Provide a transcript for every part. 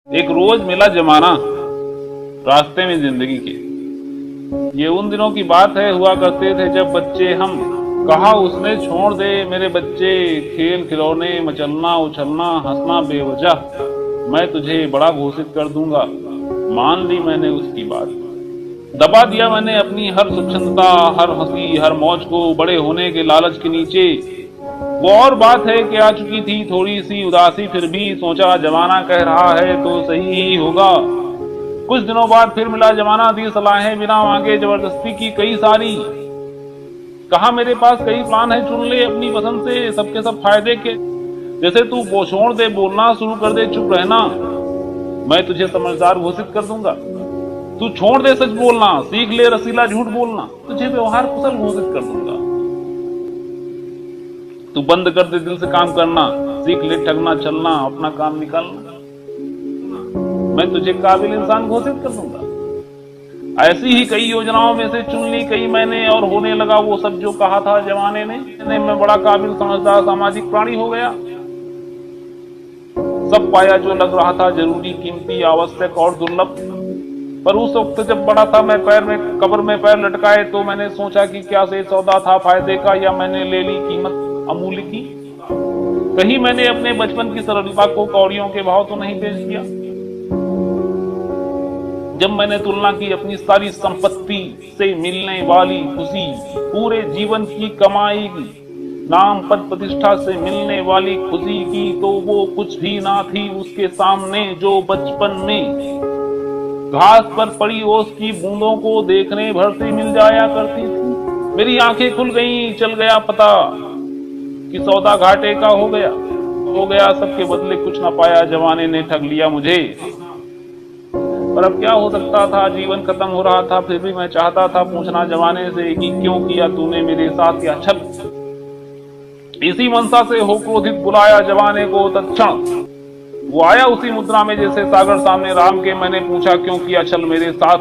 एक रोज मिला जमाना रास्ते में जिंदगी के। ये उन दिनों की बात है, हुआ करते थे जब बच्चे हम। कहा उसने छोड़ दे मेरे बच्चे, खेल खिलौने मचलना उछलना हंसना बेवजह, मैं तुझे बड़ा घोषित कर दूंगा। मान ली मैंने उसकी बात, दबा दिया मैंने अपनी हर स्वच्छंदता, हर हंसी हर मौज को बड़े होने के लालच के नीचे। वो और बात है कि आ चुकी थी थोड़ी सी उदासी, फिर भी सोचा जमाना कह रहा है तो सही ही होगा। कुछ दिनों बाद फिर मिला जमाना, दी सलाहें बिना मांगे जबरदस्ती की कई सारी। कहा मेरे पास कई प्लान है, चुन ले अपनी पसंद से सबके सब फायदे के। जैसे तू छोड़ दे बोलना, शुरू कर दे चुप रहना, मैं तुझे समझदार घोषित कर दूंगा। तू छोड़ दे सच बोलना, सीख ले रसीला झूठ बोलना, तुझे व्यवहार कुशल घोषित कर दूंगा। तू बंद कर दे दिल से काम करना, सीख ले ठगना चलना, अपना काम निकालना, मैं तुझे काबिल इंसान घोषित कर दूंगा। ऐसी ही कई योजनाओं में से चुन ली कई मैंने, और होने लगा वो सब जो कहा था जमाने ने। मैं बड़ा काबिल समझदार सामाजिक प्राणी हो गया। सब पाया जो लग रहा था जरूरी कीमती आवश्यक और दुर्लभ। पर उस वक्त जब बड़ा था मैं कब्र में पैर लटकाए, तो मैंने सोचा कि क्या से सौदा था फायदे का, या मैंने ले ली कीमत अमूल्य की। कहीं मैंने अपने बचपन की सरलता को कौड़ियों के भाव तो नहीं बेच दिया। जब मैंने तुलना की अपनी सारी संपत्ति से मिलने वाली खुशी, पूरे जीवन की कमाई की, नाम पद प्रतिष्ठा से मिलने वाली खुशी की, तो वो कुछ भी ना थी उसके सामने जो बचपन में घास पर पड़ी ओस की बूंदों को देखने भर से मिल जाया करती थी। मेरी आंखें खुल गईं, चल गया पता कि सौदा घाटे का हो गया। सबके बदले कुछ ना पाया, जमाने ने ठग लिया मुझे। पर अब क्या हो सकता था, जीवन खत्म हो रहा था, फिर भी मैं चाहता था पूछना जमाने से कि क्यों किया तूने मेरे साथ यह छल। इसी मनसा से हो क्रोधित बुलाया जमाने को तत्क्षण। वो आया उसी मुद्रा में जैसे सागर सामने राम के। मैंने पूछा क्यों किया छल मेरे साथ,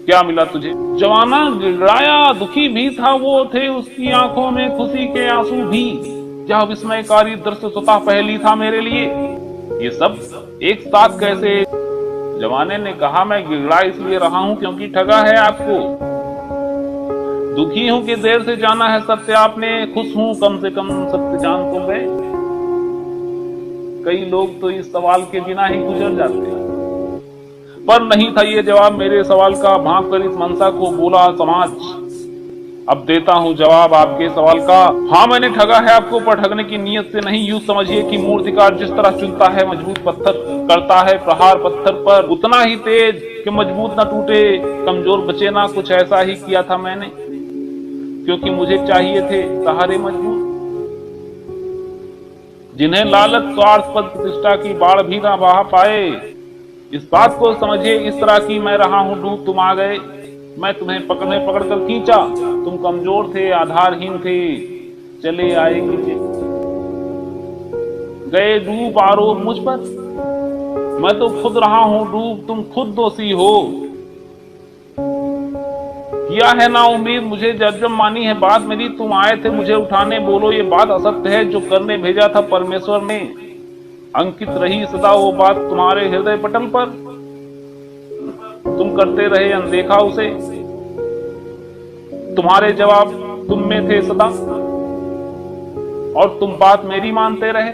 क्या मिला तुझे? जमाना गिड़गिड़ाया, दुखी भी था वो, थे उसकी आंखों में खुशी के आंसू भी। यह विस्मयकारी दृश्य स्वतः पहली था मेरे लिए। ये सब एक साथ कैसे? जमाने ने कहा मैं गिड़गिड़ा इसलिए रहा हूं क्योंकि ठगा है आपको। दुखी हूं कि देर से जाना है सत्य आपने, खुश हूं कम से कम सत्य जान तो गए। कई लोग तो इस सवाल के बिना ही गुजर जाते हैं, पर नहीं था ये जवाब मेरे सवाल का। भाग कर इस मनसा को बोला समाज, अब देता हूं जवाब आपके सवाल का। हाँ मैंने ठगा है आपको, पर ठगने की नीयत से नहीं। यूं समझिए कि मूर्तिकार जिस तरह चुनता है मजबूत पत्थर, करता है प्रहार पत्थर पर उतना ही तेज कि मजबूत न टूटे कमजोर बचे ना, कुछ ऐसा ही किया था मैंने, क्योंकि मुझे चाहिए थे सहारे मजबूत, जिन्हें लालच स्वार्थ पद प्रतिष्ठा की बाढ़ भी ना बहा पाए। इस बात को समझिए इस तरह की मैं रहा हूं डूब, तुम आ गए, मैं तुम्हें पकड़ कर खींचा। तुम कमजोर थे आधारहीन थे, चले आए नीचे, गए डूब आरोप मुझ पर। मैं तो खुद रहा हूं डूब, तुम खुद दोषी हो। किया है ना उम्मीद मुझे जब मानी है बात मेरी, तुम आए थे मुझे उठाने, बोलो ये बात असत्य है जो करने भेजा था परमेश्वर ने। अंकित रही सदा वो बात तुम्हारे हृदय पटल पर, तुम करते रहे अनदेखा उसे। तुम्हारे जवाब तुम में थे सदा, और तुम बात मेरी मानते रहे।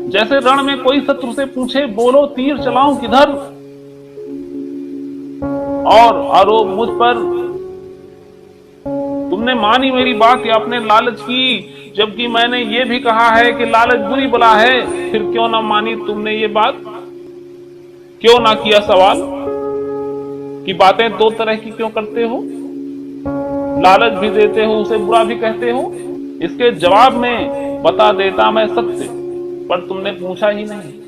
जैसे रण में कोई शत्रु से पूछे, बोलो तीर चलाऊं किधर, और आरोप मुझ पर। तुमने मानी मेरी बात या अपने लालच की, जबकि मैंने ये भी कहा है कि लालच बुरी बला है। फिर क्यों ना मानी तुमने ये बात, क्यों ना किया सवाल कि बातें दो तरह की क्यों करते हो, लालच भी देते हो उसे बुरा भी कहते हो। इसके जवाब में बता देता मैं सत्य, पर तुमने पूछा ही नहीं।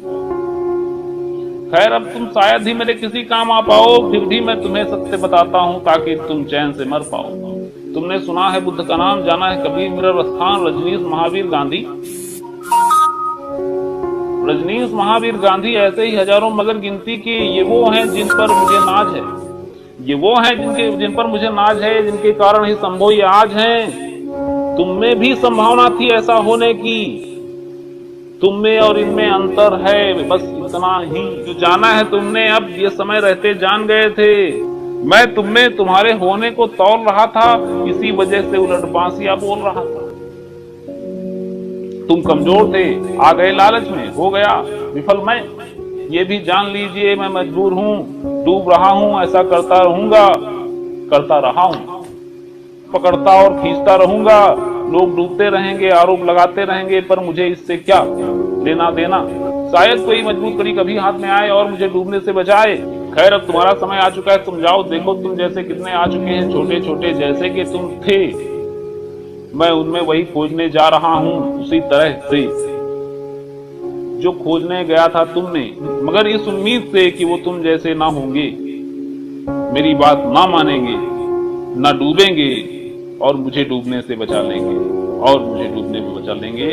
खैर अब तुम शायद ही मेरे किसी काम आ पाओ, फिर भी मैं तुम्हें सत्य बताता हूं ताकि तुम चैन से मर पाओ। तुमने सुना है बुद्ध का नाम, जाना है कबीर, मीरास्थान, रजनीश, महावीर, गांधी। रजनीश, महावीर, गांधी ऐसे ही हजारों मगर गिनती के ये वो हैं जिन पर मुझे नाज है। ये वो हैं जिन पर मुझे नाज है, जिनके कारण ही संभव ये आज हैं। तुम में भी संभावना थी ऐसा होने की, तुम में और इनमें अंतर है बस उतना ही जो जाना है तुमने अब ये समय रहते जान गए थे। मैं तुमने तुम्हारे होने को तौल रहा था, इसी वजह से उलट बांसिया बोल रहा था। तुम कमजोर थे, आ गए लालच में, हो गया विफल मैं। ये भी जान लीजिए मैं मजबूर हूँ, डूब रहा हूँ, ऐसा करता रहूंगा, करता रहा हूँ, पकड़ता और खींचता रहूंगा। लोग डूबते रहेंगे, आरोप लगाते रहेंगे, पर मुझे इससे क्या लेना देना। शायद कोई मजबूत कड़ी कभी हाथ में आए और मुझे डूबने से बचाए। खैर अब तुम्हारा समय आ चुका है, तुम जाओ, देखो तुम जैसे कितने आ चुके हैं, छोटे छोटे जैसे कि तुम थे। मैं उनमें वही खोजने जा रहा हूँ, उसी तरह से जो खोजने गया था तुमने, मगर इस उम्मीद से कि वो तुम जैसे ना होंगे, मेरी बात ना मानेंगे, ना डूबेंगे और मुझे डूबने से बचा लेंगे, और मुझे डूबने में बचा लेंगे।